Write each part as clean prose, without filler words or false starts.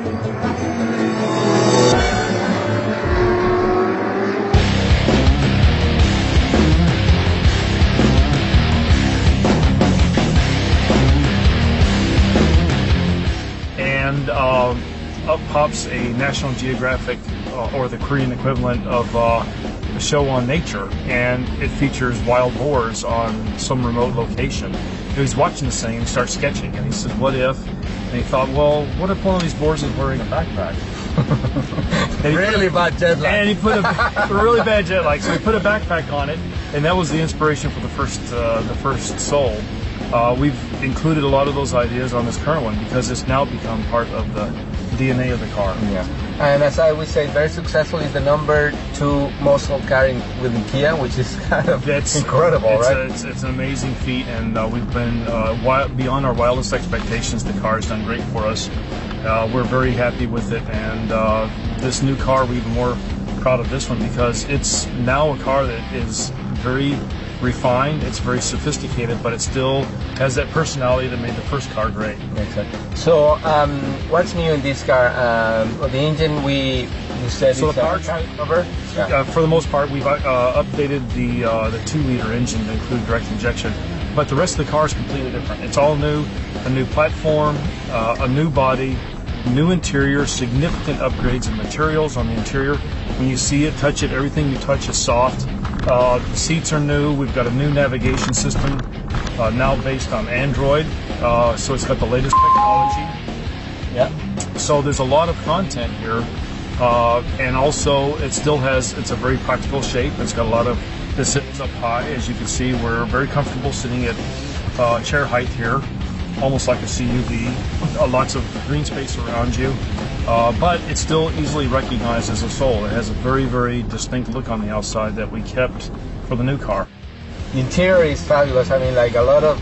And up pops a National Geographic or the Korean equivalent of a show on nature, and it features wild boars on some remote location. He was watching this thing and he starts sketching, and he says, what if? And he thought, well, what if one of these boars is wearing a backpack? Really bad jet lag. And he put a really bad jet lag, so he put a backpack on it, and that was the inspiration for the first Soul. We've included a lot of those ideas on this current one because it's now become part of the DNA of the car. Yeah. And as I always say, very successful is the number 2 most sold car within Kia, which is kind of incredible, right? It's an amazing feat, and we've been beyond our wildest expectations. The car has done great for us. We're very happy with it, and this new car, we're even more proud of this one because it's now a car that is very refined, it's very sophisticated, but it still has that personality that made the first car great. Exactly. So, what's new in this car? The engine, you said so it's the power cover? Yeah. For the most part, we've updated the 2-liter engine to include direct injection, but the rest of the car is completely different. It's all new, a new platform, a new body, new interior, significant upgrades in materials on the interior. When you see it, touch it, everything you touch is soft. The seats are new. We've got a new navigation system now based on Android, so it's got the latest technology. Yeah. So there's a lot of content here, and also it's a very practical shape. It's got a lot of, this sits up high, as you can see. We're very comfortable sitting at chair height here, almost like a CUV. Lots of green space around you. But it's still easily recognized as a Soul. It has a very, very distinct look on the outside that we kept for the new car. The interior is fabulous. I mean, like a lot of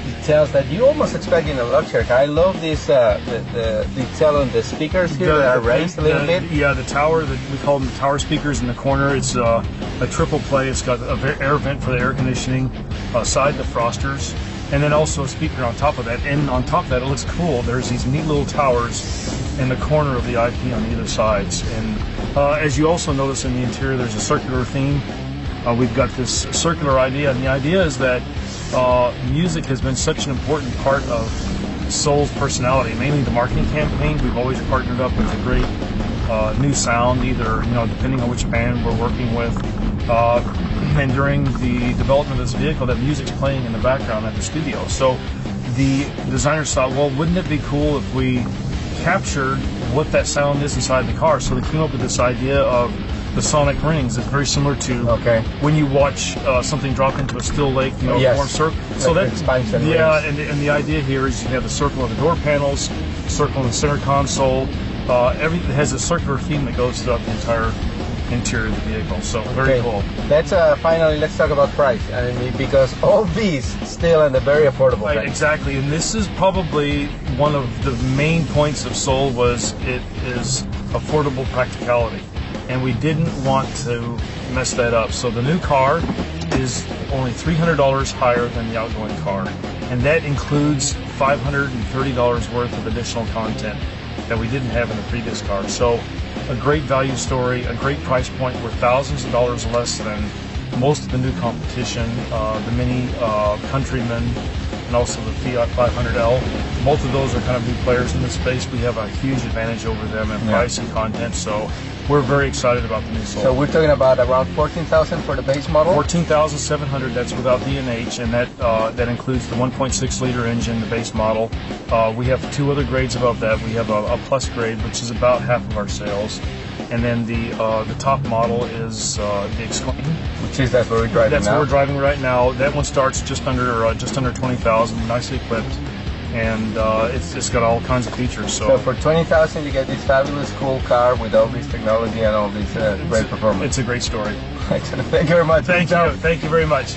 details that you almost expect in a luxury car. I love this the detail on the speakers here that are raised a little bit. Yeah, the tower, we call them the tower speakers in the corner. It's a triple play. It's got an air vent for the air conditioning, side defrosters, and then also a speaker on top of that. And on top of that, it looks cool. There's these neat little towers in the corner of the IP on either sides. And as you also notice in the interior, there's a circular theme. We've got this circular idea, and the idea is that music has been such an important part of Soul's personality, mainly the marketing campaigns. We've always partnered up with a great new sound, either, depending on which band we're working with. And during the development of this vehicle, that music's playing in the background at the studio. So the designers thought, well, wouldn't it be cool if we captured what that sound is inside the car? So they came up with this idea of the sonic rings. It's very similar to when you watch something drop into a still lake, form circle. So that's expansion. Yeah, and the idea here is you have the circle of the door panels, circle in the center console. Everything has a circular theme that goes throughout the entire interior of the vehicle. So very cool. Let's finally let's talk about price. I mean, because all these still in a very affordable price. Exactly, and this is probably one of the main points of Soul was it is affordable practicality, and we didn't want to mess that up. So the new car is only $300 higher than the outgoing car, and that includes $530 worth of additional content that we didn't have in the previous car. So a great value story, a great price point. We're thousands of dollars less than most of the new competition, the Mini Countryman, and also the Fiat 500L. Both of those are kind of new players in this space. We have a huge advantage over them in price and content, so we're very excited about the new Soul. So we're talking about around $14,000 for the base model? $14,700, that's without D&H, and that includes the 1.6-liter engine, the base model. We have 2 other grades above that. We have a plus grade, which is about half of our sales. And then the top model is the Exclaim, which is that's what we're driving That's now. what we're driving right now. That one starts just under $20,000, nicely equipped, and it's got all kinds of features. So for $20,000, you get this fabulous, cool car with all this technology and all this great performance. It's a great story. Excellent. Thank you very much. Thank you very much.